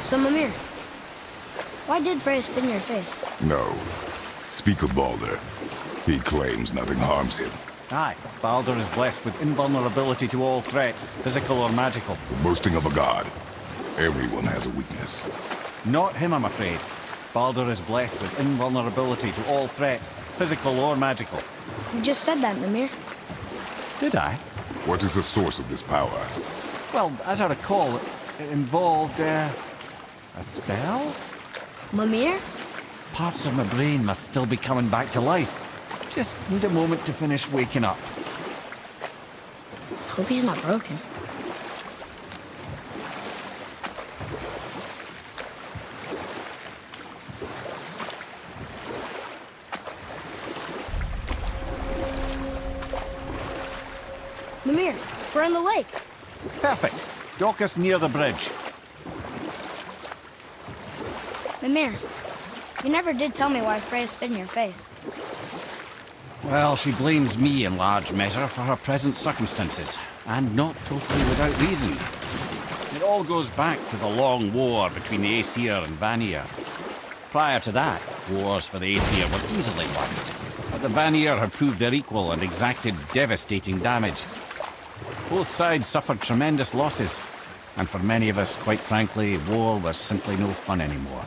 So, Mimir, why did Freya spit in your face? No. Speak of Baldur. He claims nothing harms him. Aye, Baldur is blessed with invulnerability to all threats, physical or magical. The boasting of a god. Everyone has a weakness. Not him, I'm afraid. Baldur is blessed with invulnerability to all threats, physical or magical. You just said that, Mimir. Did I? What is the source of this power? Well, as I recall, it involved, a spell? Mimir? Parts of my brain must still be coming back to life. Just need a moment to finish waking up. Hope he's not broken. Mimir, we're in the lake. Perfect. Dock us near the bridge. Mimir, you never did tell me why Freya spit in your face. Well, she blames me in large measure for her present circumstances, and not totally without reason. It all goes back to the long war between the Aesir and Vanir. Prior to that, wars for the Aesir were easily won, but the Vanir had proved their equal and exacted devastating damage. Both sides suffered tremendous losses, and for many of us, quite frankly, war was simply no fun anymore.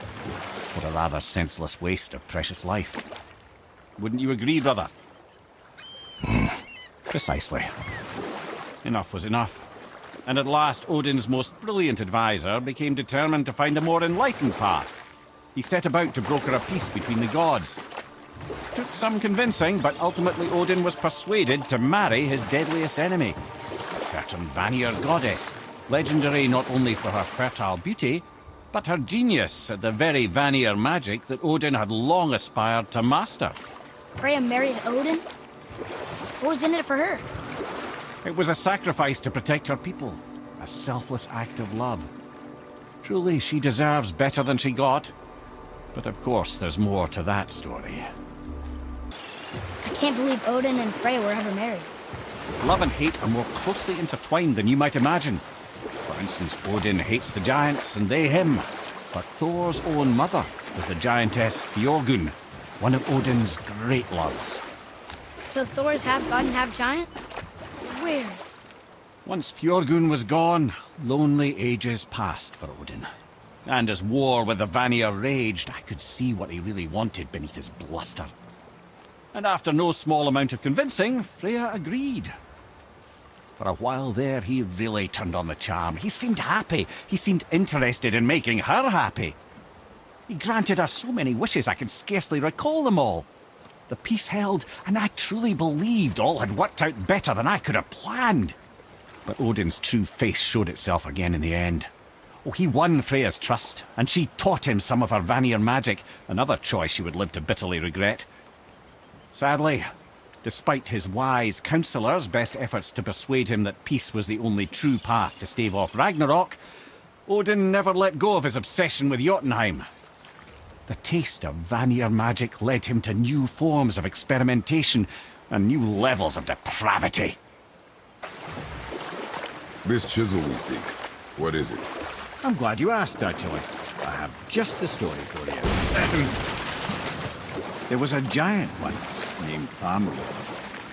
What a rather senseless waste of precious life. Wouldn't you agree, brother? Precisely. Enough was enough. And at last, Odin's most brilliant advisor became determined to find a more enlightened path. He set about to broker a peace between the gods. Took some convincing, but ultimately Odin was persuaded to marry his deadliest enemy, a certain Vanir goddess, legendary not only for her fertile beauty, but her genius at the very Vanir magic that Odin had long aspired to master. Freya married Odin? What was in it for her? It was a sacrifice to protect her people, a selfless act of love. Truly, she deserves better than she got. But of course, there's more to that story. I can't believe Odin and Freya were ever married. Love and hate are more closely intertwined than you might imagine. For instance, Odin hates the giants and they him. But Thor's own mother was the giantess Fjorgun, one of Odin's great loves. So Thor's half god and half giant? Weird. Once Fjorgun was gone, lonely ages passed for Odin. And as war with the Vanir raged, I could see what he really wanted beneath his bluster. And after no small amount of convincing, Freya agreed. For a while there, he really turned on the charm. He seemed happy. He seemed interested in making her happy. He granted her so many wishes I can scarcely recall them all. The peace held, and I truly believed all had worked out better than I could have planned. But Odin's true face showed itself again in the end. Oh, he won Freya's trust, and she taught him some of her Vanir magic, another choice she would live to bitterly regret. Sadly, despite his wise counsellors' best efforts to persuade him that peace was the only true path to stave off Ragnarok, Odin never let go of his obsession with Jotunheim. The taste of Vanir magic led him to new forms of experimentation and new levels of depravity. This chisel we seek, what is it? I'm glad you asked, actually. I have just the story for you. There was a giant once named Thamur.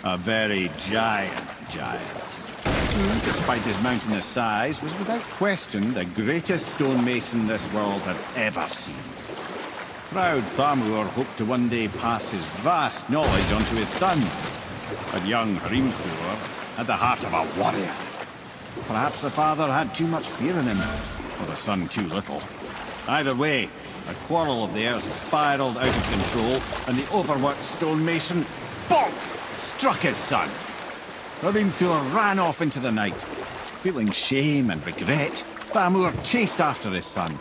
A very giant. Who, despite his mountainous size, was without question the greatest stonemason this world had ever seen. Proud Thamur hoped to one day pass his vast knowledge onto his son. But young Hrimthur had the heart of a warrior. Perhaps the father had too much fear in him, or the son too little. Either way, a quarrel of theirs spiraled out of control, and the overworked stonemason, bonk, struck his son. Hrimthur ran off into the night. Feeling shame and regret, Thamur chased after his son,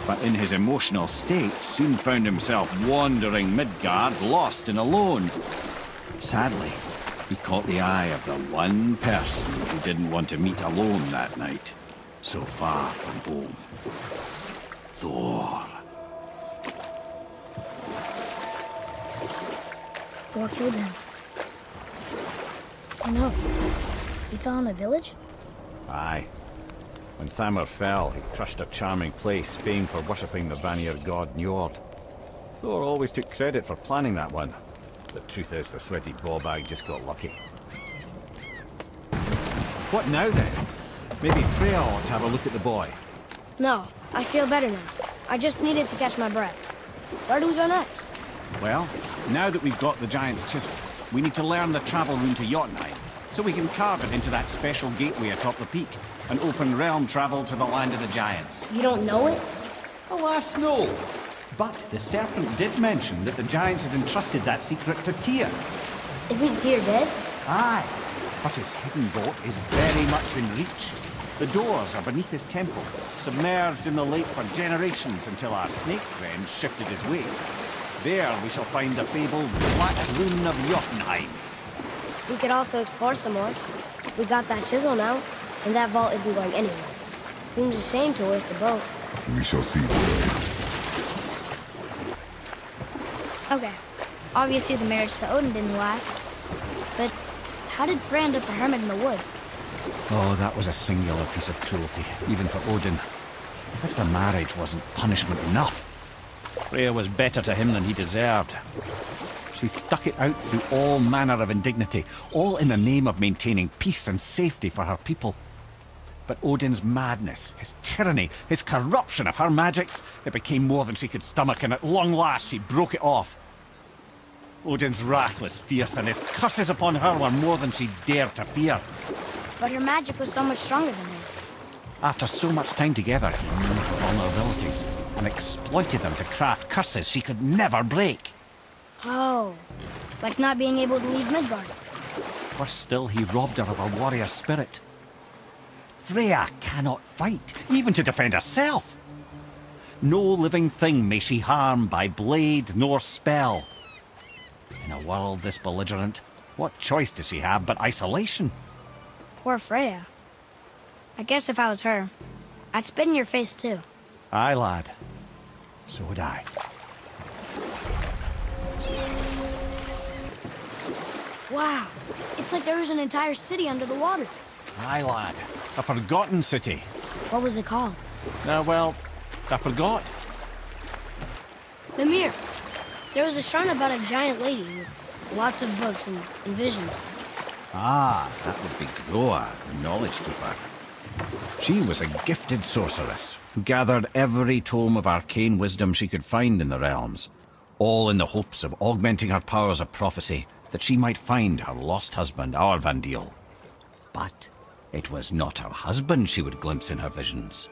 but in his emotional state soon found himself wandering Midgard, lost and alone. Sadly, he caught the eye of the one person who didn't want to meet alone that night, so far from home. Thor. Thor killed him. Oh no. He fell in a village? Aye. When Thamur fell, he crushed a charming place famed for worshipping the Vanir god Njord. Thor always took credit for planning that one. The truth is, the sweaty ballbag just got lucky. What now then? Maybe Freya ought to have a look at the boy. No, I feel better now. I just needed to catch my breath. Where do we go next? Well, now that we've got the giant's chisel, we need to learn the travel rune to Jotunheim, so we can carve it into that special gateway atop the peak, and open realm travel to the land of the giants. You don't know it? Alas, no. But the serpent did mention that the giants had entrusted that secret to Tyr. Isn't Tyr dead? Aye, but his hidden vault is very much in reach. The doors are beneath his temple, submerged in the lake for generations until our snake friend shifted his weight. There we shall find the fabled Black Rune of Jotunheim. We could also explore some more. We got that chisel now, and that vault isn't going anywhere. Seems a shame to waste the boat. We shall see today. Okay. Obviously the marriage to Odin didn't last. But how did Frey end up a hermit in the woods? Oh, that was a singular piece of cruelty, even for Odin. As if the marriage wasn't punishment enough. Freya was better to him than he deserved. She stuck it out through all manner of indignity, all in the name of maintaining peace and safety for her people. But Odin's madness, his tyranny, his corruption of her magics, it became more than she could stomach, and at long last she broke it off. Odin's wrath was fierce, and his curses upon her were more than she dared to fear. But her magic was so much stronger than his. After so much time together, he knew her vulnerabilities, and exploited them to craft curses she could never break. Oh, like not being able to leave Midgard. Worse still, he robbed her of her warrior spirit. Freya cannot fight, even to defend herself. No living thing may she harm by blade nor spell. In a world this belligerent, what choice does she have but isolation? Poor Freya. I guess if I was her, I'd spit in your face too. Aye, lad. So would I. Wow, it's like there was an entire city under the water. Aye, lad. A forgotten city. What was it called? Well, I forgot. Mimir. There was a shrine about a giant lady with lots of books and visions. Ah, that would be Groa, the knowledge keeper. She was a gifted sorceress who gathered every tome of arcane wisdom she could find in the realms, all in the hopes of augmenting her powers of prophecy, that she might find her lost husband, Aurvandil. But it was not her husband she would glimpse in her visions,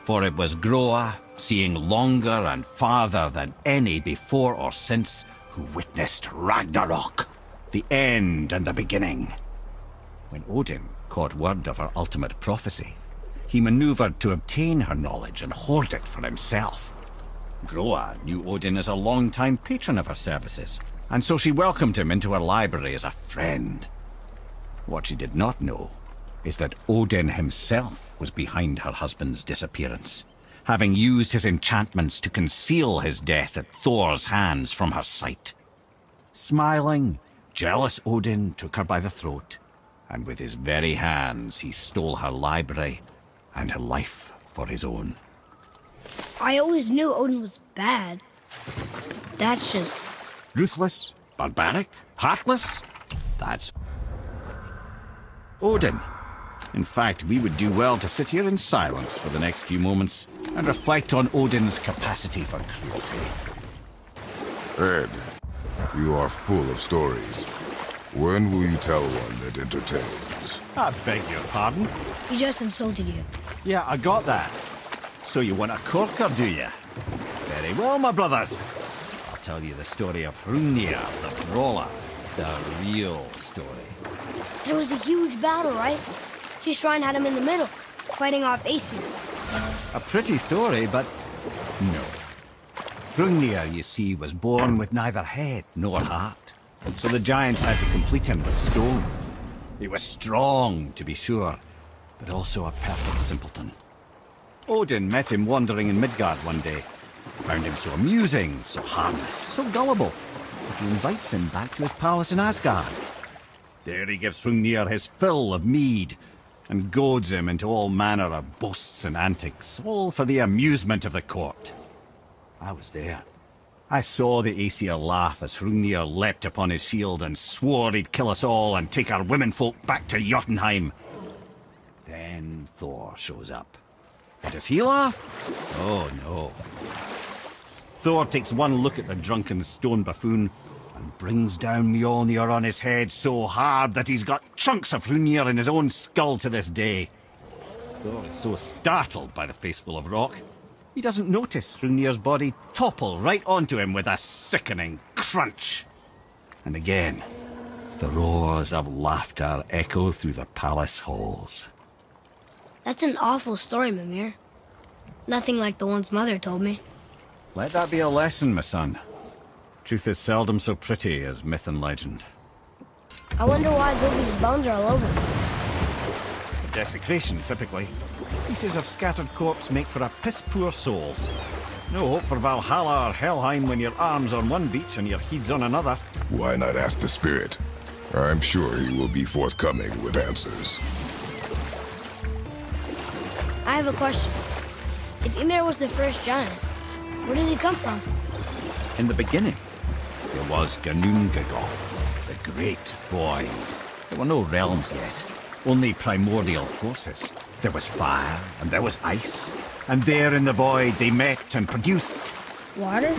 for it was Groa, seeing longer and farther than any before or since, who witnessed Ragnarok, the end and the beginning. When Odin caught word of her ultimate prophecy, he maneuvered to obtain her knowledge and hoard it for himself. Groa knew Odin as a long-time patron of her services, and so she welcomed him into her library as a friend. What she did not know is that Odin himself was behind her husband's disappearance, having used his enchantments to conceal his death at Thor's hands from her sight. Smiling, jealous Odin took her by the throat, and with his very hands he stole her library and her life for his own. I always knew Odin was bad. That's just... Ruthless, barbaric, heartless. That's Odin. In fact, we would do well to sit here in silence for the next few moments and reflect on Odin's capacity for cruelty. Ed, you are full of stories. When will you tell one that entertains? I beg your pardon? He just insulted you. Yeah, I got that. So you want a corker, do you? Very well, my brothers. I'll tell you the story of Hrungnir, the brawler. The real story. There was a huge battle, right? His shrine had him in the middle, fighting off Aesir. A pretty story, but no. Hrungnir, you see, was born with neither head nor heart. So the giants had to complete him with stone. He was strong, to be sure, but also a perfect simpleton. Odin met him wandering in Midgard one day. Found him so amusing, so harmless, so gullible, that he invites him back to his palace in Asgard. There he gives Hrungnir his fill of mead, and goads him into all manner of boasts and antics, all for the amusement of the court. I was there. I saw the Aesir laugh as Hrungnir leapt upon his shield and swore he'd kill us all and take our womenfolk back to Jotunheim. Then Thor shows up. And does he laugh? Oh no. Thor takes one look at the drunken stone buffoon and brings down Mjolnir on his head so hard that he's got chunks of Hrungnir in his own skull to this day. Thor is so startled by the face full of rock, he doesn't notice Hrungnir's body topple right onto him with a sickening crunch. And again, the roars of laughter echo through the palace halls. That's an awful story, Mimir. Nothing like the ones Mother told me. Let that be a lesson, my son. Truth is seldom so pretty as myth and legend. I wonder why Bilby's bones are all over the place. Desecration, typically. Pieces of scattered corpse make for a piss-poor soul. No hope for Valhalla or Helheim when your arm's on one beach and your head's on another. Why not ask the spirit? I'm sure he will be forthcoming with answers. I have a question. If Ymir was the first giant, where did he come from? In the beginning, there was Ginnungagap, the great void. There were no realms yet, only primordial forces. There was fire, and there was ice. And there in the void they met and produced... Water?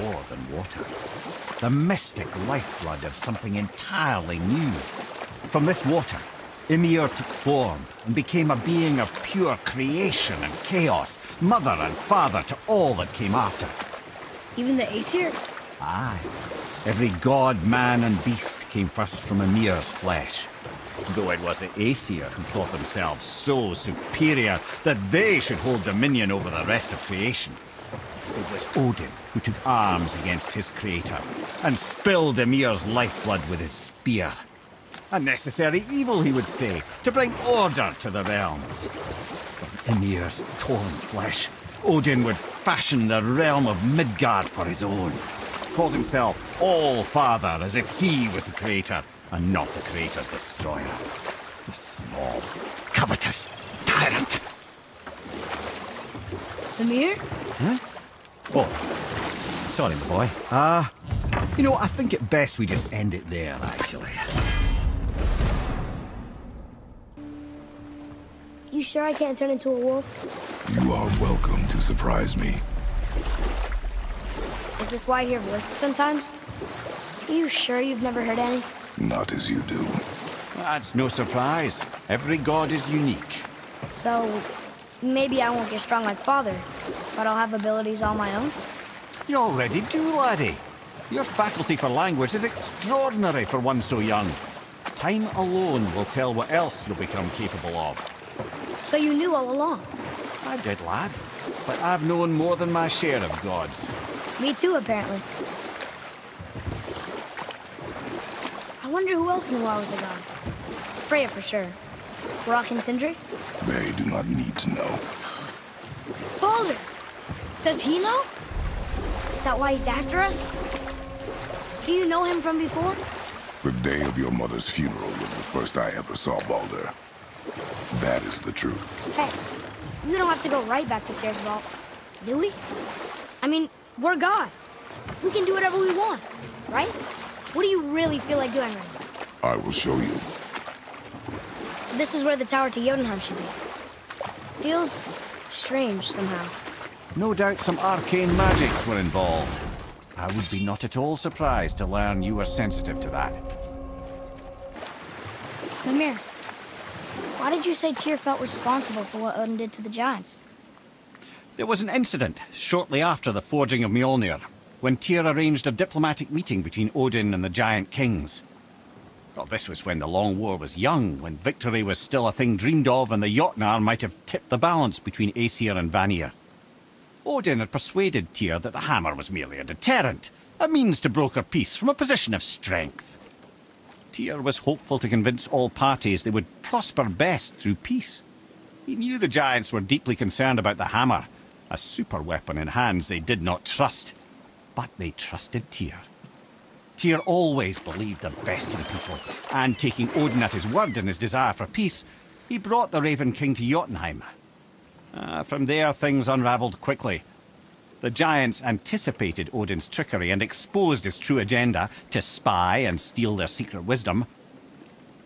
More than water. The mystic lifeblood of something entirely new. From this water, Ymir took form and became a being of pure creation and chaos, mother and father to all that came after. Even the Aesir? Aye. Every god, man and beast came first from Ymir's flesh. Though it was the Aesir who thought themselves so superior that they should hold dominion over the rest of creation. It was Odin who took arms against his creator and spilled Ymir's lifeblood with his spear. A necessary evil, he would say, to bring order to the realms. From Ymir's torn flesh, Odin would fashion the realm of Midgard for his own. Called himself All-Father as if he was the creator and not the creator's destroyer. The small, covetous tyrant. Mimir? Huh? Oh, sorry, my boy. You know, I think it best we just end it there, actually. You sure I can't turn into a wolf? You are welcome to surprise me. Is this why I hear voices sometimes? Are you sure you've never heard any? Not as you do. That's no surprise. Every god is unique. So, maybe I won't get strong like Father, but I'll have abilities all my own? You already do, laddie. Your faculty for language is extraordinary for one so young. Time alone will tell what else you'll become capable of. So you knew all along? I did, lad. But I've known more than my share of gods. Me too, apparently. I wonder who else knew I was a god. Freya for sure. Rock and Sindri? They do not need to know. Baldur! Does he know? Is that why he's after us? Do you know him from before? The day of your mother's funeral was the first I ever saw Baldur. That is the truth. Hey, we don't have to go right back to Tyr's vault, do we? I mean, we're gods. We can do whatever we want, right? What do you really feel like doing right now? I will show you. This is where the tower to Jotunheim should be. Feels strange somehow. No doubt some arcane magics were involved. I would be not at all surprised to learn you were sensitive to that. Mimir, why did you say Tyr felt responsible for what Odin did to the giants? There was an incident shortly after the forging of Mjolnir, when Tyr arranged a diplomatic meeting between Odin and the giant kings. Well, this was when the Long War was young, when victory was still a thing dreamed of and the Jotnar might have tipped the balance between Aesir and Vanir. Odin had persuaded Tyr that the hammer was merely a deterrent, a means to broker peace from a position of strength. Tyr was hopeful to convince all parties they would prosper best through peace. He knew the giants were deeply concerned about the hammer, a super weapon in hands they did not trust. But they trusted Tyr. Tyr always believed the best in people, and taking Odin at his word in his desire for peace, he brought the Raven King to Jotunheim. From there, things unravelled quickly. The giants anticipated Odin's trickery and exposed his true agenda to spy and steal their secret wisdom.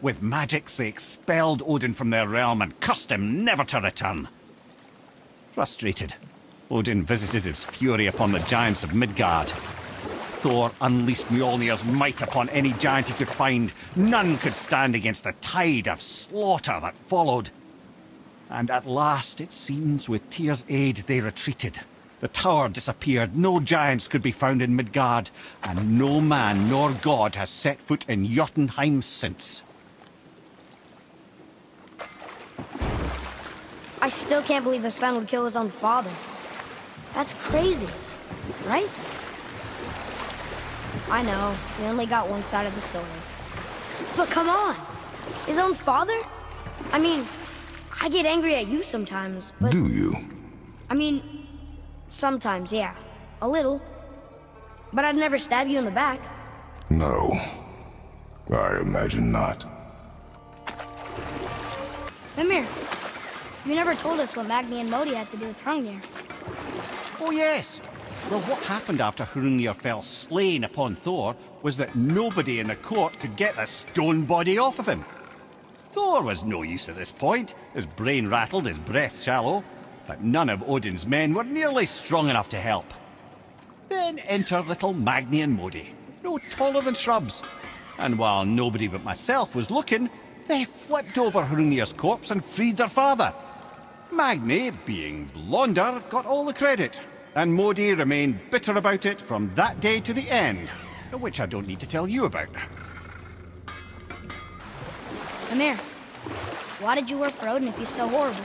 With magics, they expelled Odin from their realm and cursed him never to return. Frustrated, Odin visited his fury upon the giants of Midgard. Thor unleashed Mjolnir's might upon any giant he could find. None could stand against the tide of slaughter that followed. And at last, it seems, with Tyr's aid, they retreated. The tower disappeared, no giants could be found in Midgard, and no man nor god has set foot in Jotunheim since. I still can't believe a son would kill his own father. That's crazy, right? I know, we only got one side of the story. But come on! His own father? I mean, I get angry at you sometimes, but... Do you? I mean, sometimes, yeah. A little. But I'd never stab you in the back. No. I imagine not. Mimir, you never told us what Magni and Modi had to do with Hrungnir. Oh yes! Well, what happened after Hrungnir fell slain upon Thor was that nobody in the court could get the stone body off of him. Thor was no use at this point, his brain rattled, his breath shallow, but none of Odin's men were nearly strong enough to help. Then enter little Magni and Modi, no taller than shrubs, and while nobody but myself was looking, they flipped over Hrungnir's corpse and freed their father. Magni, being blonder, got all the credit, and Modi remained bitter about it from that day to the end, which I don't need to tell you about. Mimir, why did you work for Odin if he's so horrible?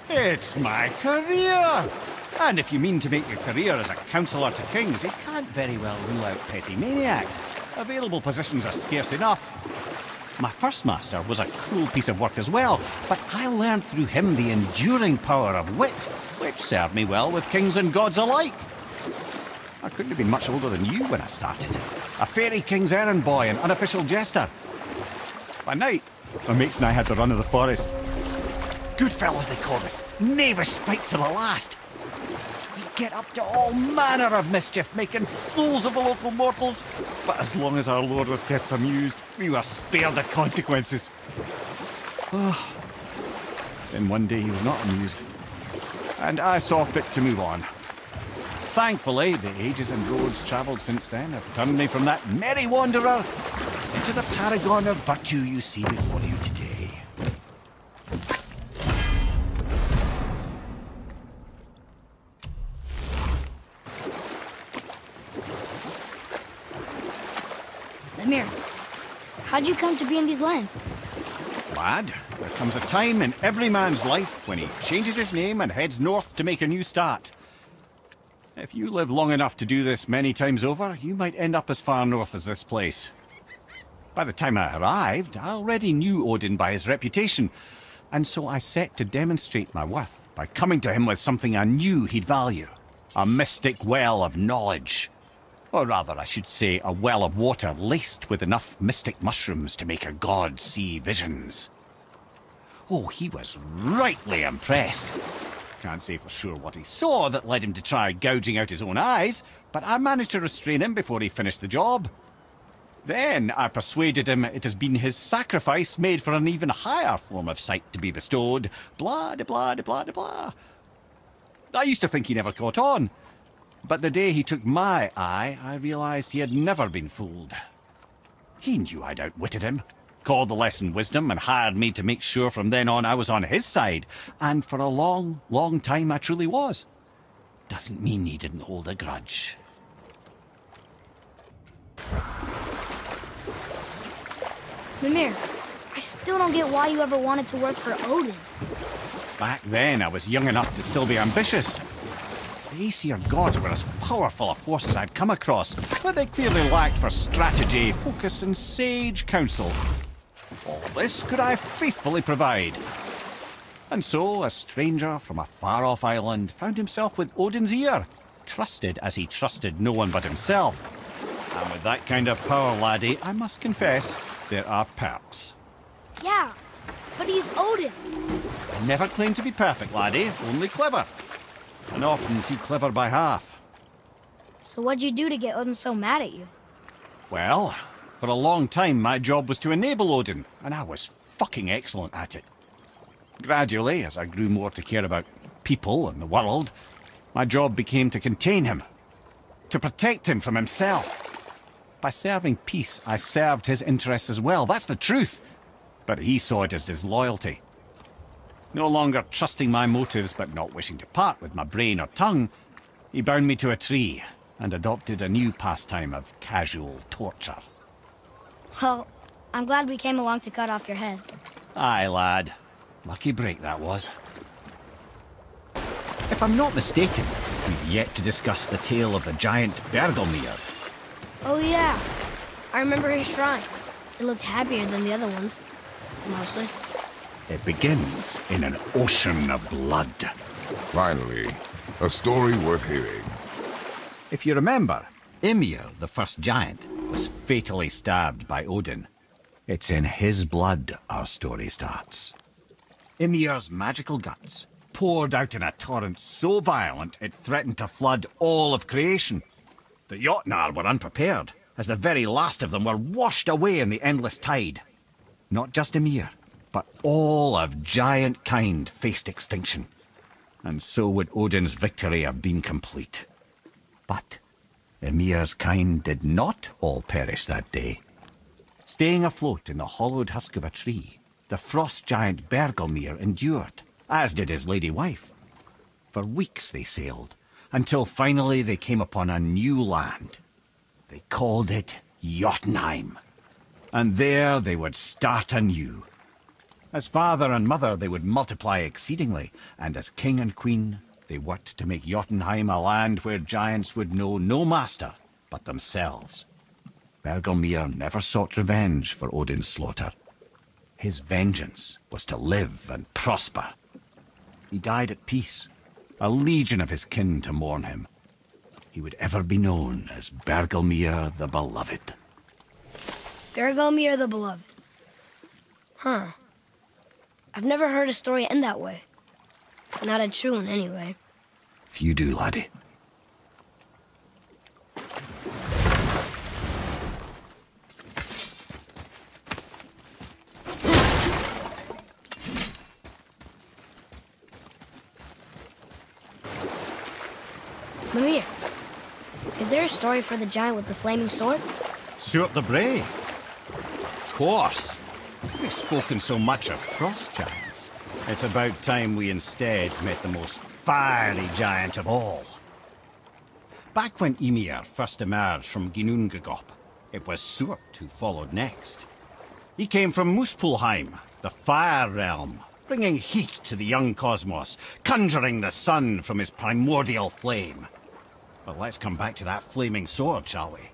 It's my career! And if you mean to make your career as a counsellor to kings, you can't very well rule out petty maniacs. Available positions are scarce enough. My first master was a cruel piece of work as well, but I learned through him the enduring power of wit, which served me well with kings and gods alike. I couldn't have been much older than you when I started. A fairy king's errand boy and unofficial jester. By night, my mates and I had the run of the forest. Good fellows they called us, knavish spites to the last. We'd get up to all manner of mischief, making fools of the local mortals. But as long as our lord was kept amused, we were spared the consequences. Oh. Then one day he was not amused, and I saw fit to move on. Thankfully, the ages and roads travelled since then have turned me from that merry wanderer into the paragon of virtue you see before you today. Mimir, how'd you come to be in these lands? Lad, there comes a time in every man's life when he changes his name and heads north to make a new start. If you live long enough to do this many times over, you might end up as far north as this place. By the time I arrived, I already knew Odin by his reputation, and so I set to demonstrate my worth by coming to him with something I knew he'd value. A mystic well of knowledge. Or rather, I should say, a well of water laced with enough mystic mushrooms to make a god see visions. Oh, he was rightly impressed. Can't say for sure what he saw that led him to try gouging out his own eyes, but I managed to restrain him before he finished the job. Then I persuaded him it has been his sacrifice made for an even higher form of sight to be bestowed. Blah, de blah, de blah, de blah. I used to think he never caught on. But the day he took my eye, I realised he had never been fooled. He knew I'd outwitted him, called the lesson wisdom, and hired me to make sure from then on I was on his side. And for a long, long time I truly was. Doesn't mean he didn't hold a grudge. Mimir, I still don't get why you ever wanted to work for Odin. Back then I was young enough to still be ambitious. The Aesir gods were as powerful a force as I'd come across, but they clearly lacked for strategy, focus, and sage counsel. All this could I faithfully provide. And so, a stranger from a far-off island found himself with Odin's ear, trusted as he trusted no one but himself. And with that kind of power, laddie, I must confess, there are perks. Yeah, But he's Odin. I never claimed to be perfect, laddie, only clever. And often too clever by half. So what'd you do to get Odin so mad at you? Well, for a long time my job was to enable Odin, and I was fucking excellent at it. Gradually, as I grew more to care about people and the world, my job became to contain him, to protect him from himself. By serving peace, I served his interests as well, that's the truth. But he saw it as disloyalty. No longer trusting my motives, but not wishing to part with my brain or tongue, he bound me to a tree and adopted a new pastime of casual torture. Well, I'm glad we came along to cut off your head. Aye, lad. Lucky break that was. If I'm not mistaken, we've yet to discuss the tale of the giant Bergelmir. Oh yeah, I remember his shrine. It looked happier than the other ones, mostly. It begins in an ocean of blood. Finally, a story worth hearing. If you remember, Ymir, the first giant, was fatally stabbed by Odin. It's in his blood our story starts. Ymir's magical guts poured out in a torrent so violent it threatened to flood all of creation. The Jotnar were unprepared, as the very last of them were washed away in the endless tide. Not just Ymir, but all of giant kind faced extinction. And so would Odin's victory have been complete. But Ymir's kind did not all perish that day. Staying afloat in the hollowed husk of a tree, the frost giant Bergelmir endured, as did his lady wife. For weeks they sailed, until finally they came upon a new land. They called it Jotunheim. And there they would start anew. As father and mother they would multiply exceedingly, and as king and queen they worked to make Jotunheim a land where giants would know no master but themselves. Bergelmir never sought revenge for Odin's slaughter. His vengeance was to live and prosper. He died at peace, a legion of his kin to mourn him. He would ever be known as Bergelmir the Beloved. Bergelmir the Beloved. Huh. I've never heard a story end that way. Not a true one, anyway. If you do, laddie. Mimir, is there a story for the giant with the flaming sword? Stuart the Bray. Of course. We've spoken so much of frost giants. It's about time we instead met the most fiery giant of all. Back when Ymir first emerged from Ginnungagop, it was Stuart who followed next. He came from Muspelheim, the fire realm, bringing heat to the young cosmos, conjuring the sun from his primordial flame. But let's come back to that flaming sword, shall we?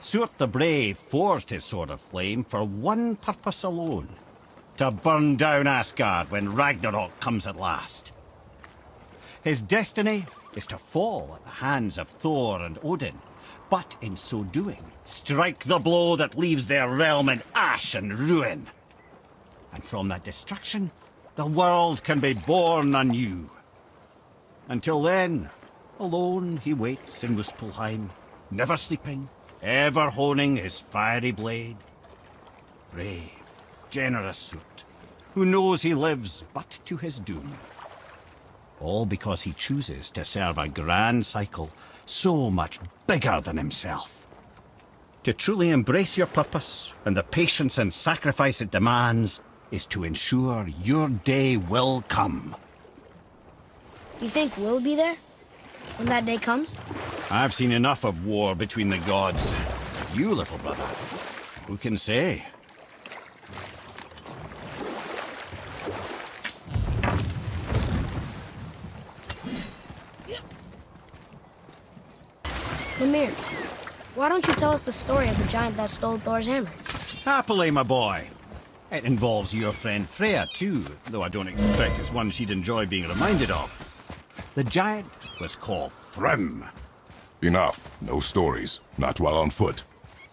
Stuart the Brave forged his sword of flame for one purpose alone: to burn down Asgard when Ragnarok comes at last. His destiny is to fall at the hands of Thor and Odin, but in so doing, strike the blow that leaves their realm in ash and ruin. And from that destruction, the world can be born anew. Until then, alone he waits in Muspelheim, never sleeping, ever honing his fiery blade. Brave, generous Stuart, who knows he lives but to his doom. All because he chooses to serve a grand cycle so much bigger than himself. To truly embrace your purpose and the patience and sacrifice it demands is to ensure your day will come. You think we'll be there when that day comes? I've seen enough of war between the gods. You, little brother, who can say? Mimir, why don't you tell us the story of the giant that stole Thor's hammer? Happily, my boy. It involves your friend Freya, too, though I don't expect it's one she'd enjoy being reminded of. The giant was called Thrym. Enough. No stories. Not while on foot.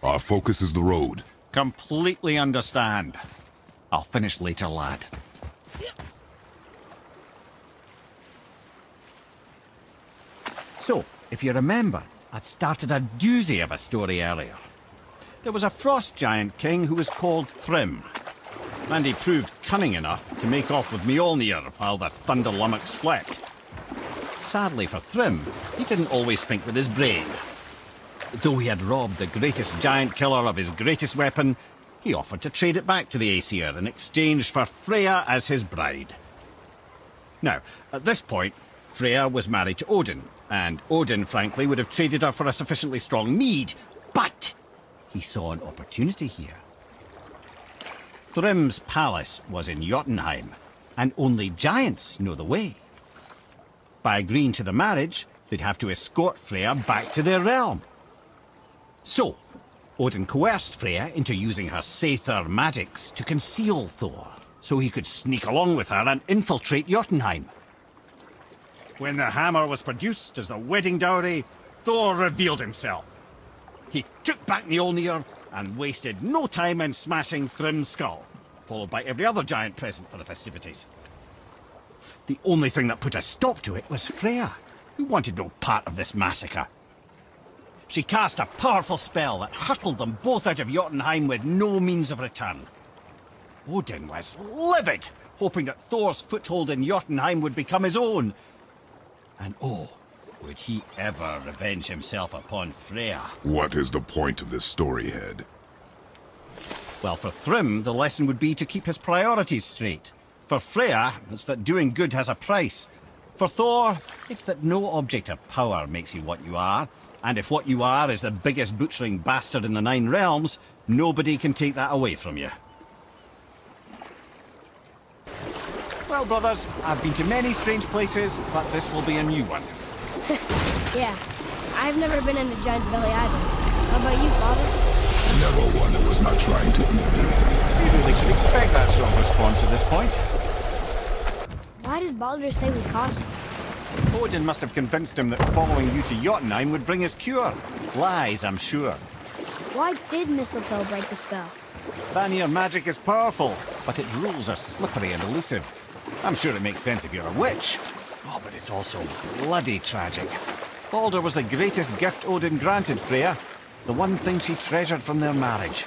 Our focus is the road. Completely understand. I'll finish later, lad. So, if you remember, I'd started a doozy of a story earlier. There was a frost giant king who was called Thrym, and he proved cunning enough to make off with Mjolnir while the Thunder Lummox slept. Sadly for Thrym, he didn't always think with his brain. Though he had robbed the greatest giant killer of his greatest weapon, he offered to trade it back to the Aesir in exchange for Freya as his bride. Now, at this point, Freya was married to Odin, and Odin, frankly, would have traded her for a sufficiently strong mead, but he saw an opportunity here. Thrym's palace was in Jotunheim, and only giants know the way. By agreeing to the marriage, they'd have to escort Freya back to their realm. So, Odin coerced Freya into using her Seithar magics to conceal Thor, so he could sneak along with her and infiltrate Jotunheim. When the hammer was produced as the wedding dowry, Thor revealed himself. He took back Mjolnir and wasted no time in smashing Thrym's skull, followed by every other giant present for the festivities. The only thing that put a stop to it was Freya, who wanted no part of this massacre. She cast a powerful spell that hurtled them both out of Jotunheim with no means of return. Odin was livid, hoping that Thor's foothold in Jotunheim would become his own. And oh, would he ever revenge himself upon Freya? What is the point of this story, Head? Well, for Thrym, the lesson would be to keep his priorities straight. For Freya, it's that doing good has a price. For Thor, it's that no object of power makes you what you are. And if what you are is the biggest butchering bastard in the Nine Realms, nobody can take that away from you. Well, brothers, I've been to many strange places, but this will be a new one. Yeah, I've never been in a giant's belly either. How about you, Father? Never one that was not trying to eat me. You really should expect that sort of response at this point. Why did Baldur say we caused him? Odin must have convinced him that following you to Jotunheim would bring his cure. Lies, I'm sure. Why did Mistletoe break the spell? Vanir magic is powerful, but its rules are slippery and elusive. I'm sure it makes sense if you're a witch. Oh, but it's also bloody tragic. Baldur was the greatest gift Odin granted Freya, the one thing she treasured from their marriage.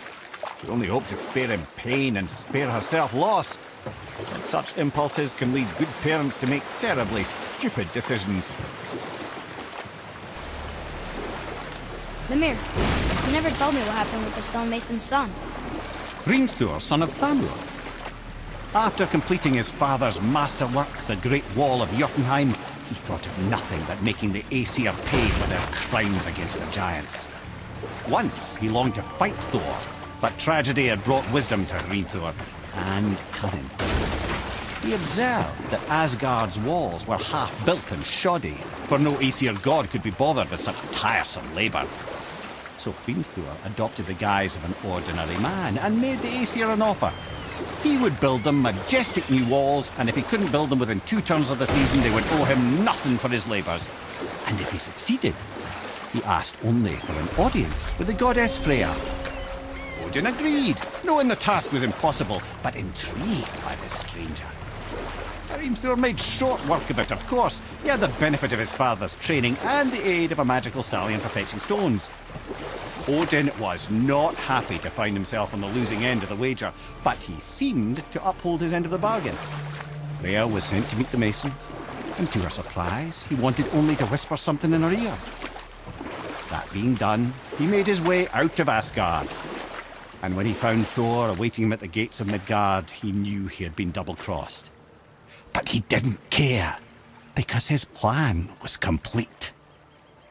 She only hoped to spare him pain and spare herself loss. And such impulses can lead good parents to make terribly stupid decisions. Mimir, you never told me what happened with the stonemason's son. Hrimthur, son of Thamur. After completing his father's masterwork, the Great Wall of Jotunheim, he thought of nothing but making the Aesir pay for their crimes against the giants. Once he longed to fight Thor, but tragedy had brought wisdom to Hrimthur, and cunning. He observed that Asgard's walls were half-built and shoddy, for no Aesir god could be bothered with such tiresome labour. So Hrimthur adopted the guise of an ordinary man and made the Aesir an offer. He would build them majestic new walls, and if he couldn't build them within 2 turns of the season, they would owe him nothing for his labours. And if he succeeded, he asked only for an audience with the goddess Freya. Odin agreed, knowing the task was impossible, but intrigued by this stranger. Hrimthur made short work of it, of course. He had the benefit of his father's training and the aid of a magical stallion for fetching stones. Odin was not happy to find himself on the losing end of the wager, but he seemed to uphold his end of the bargain. Freya was sent to meet the mason, and to her surprise, he wanted only to whisper something in her ear. That being done, he made his way out of Asgard. And when he found Thor awaiting him at the gates of Midgard, he knew he had been double-crossed. But he didn't care, because his plan was complete.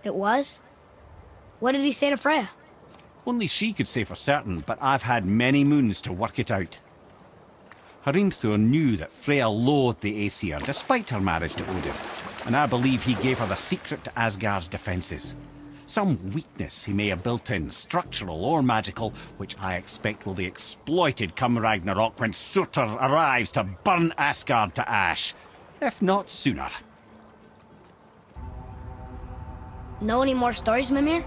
It was? What did he say to Freya? Only she could say for certain, but I've had many moons to work it out. Hrimthur knew that Freya loathed the Aesir, despite her marriage to Odin, and I believe he gave her the secret to Asgard's defences. Some weakness he may have built in, structural or magical, which I expect will be exploited come Ragnarok when Surtur arrives to burn Asgard to ash, if not sooner. Know any more stories, Mimir?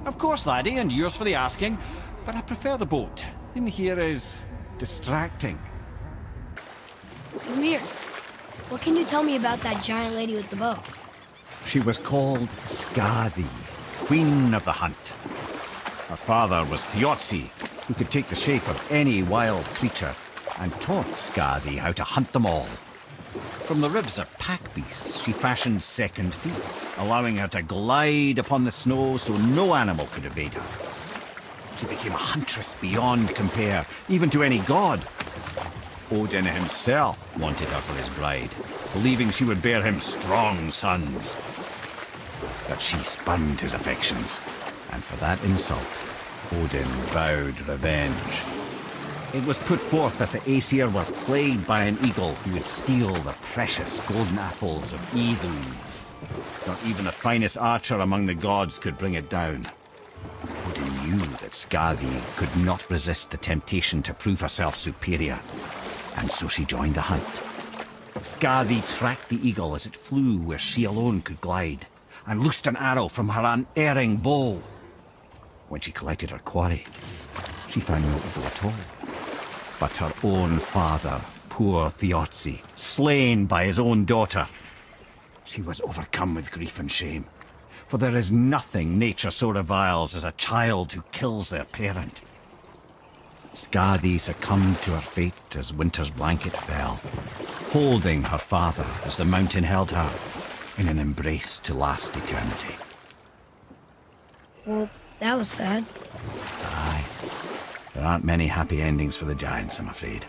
Of course, laddie, and yours for the asking, but I prefer the boat. In here is distracting. Mimir, what can you tell me about that giant lady with the bow? She was called Skadi, Queen of the Hunt. Her father was Thiotzi, who could take the shape of any wild creature, and taught Skadi how to hunt them all. From the ribs of pack beasts, she fashioned second feet, allowing her to glide upon the snow so no animal could evade her. She became a huntress beyond compare, even to any god. Odin himself wanted her for his bride, believing she would bear him strong sons. But she spurned his affections, and for that insult, Odin vowed revenge. It was put forth that the Aesir were plagued by an eagle who would steal the precious golden apples of Idun. Not even the finest archer among the gods could bring it down. Odin knew that Skadi could not resist the temptation to prove herself superior, and so she joined the hunt. Skadi tracked the eagle as it flew where she alone could glide, and loosed an arrow from her unerring bow. When she collected her quarry, she found no eagle at all, but her own father, poor Thiotzi, slain by his own daughter. She was overcome with grief and shame, for there is nothing nature so reviles as a child who kills their parent. Skadi succumbed to her fate as winter's blanket fell, holding her father as the mountain held her in an embrace to last eternity. Well, that was sad. Aye. There aren't many happy endings for the giants, I'm afraid.